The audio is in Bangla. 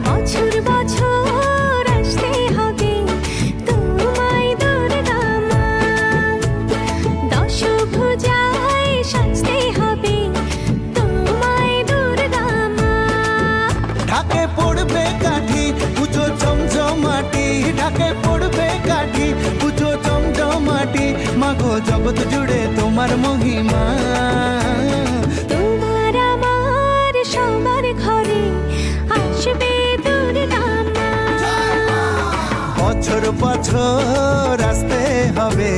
বছর বছর আসতে হবে তোমায় দুর্গা মা, দশভুজায় সাজতে হবে তোমায় দুর্গা মা। ঢাকে পড়বে কাঠি পুজো জমজমাটি, ঢাকে পড়বে কাঠি পুজো জমজমাটি, মাগো জগৎ জুড়ে তোমার মহিমা। তোমার আমার সবার ঘরে আসবে দুর্গা মা। বছর বছর আসতে হবে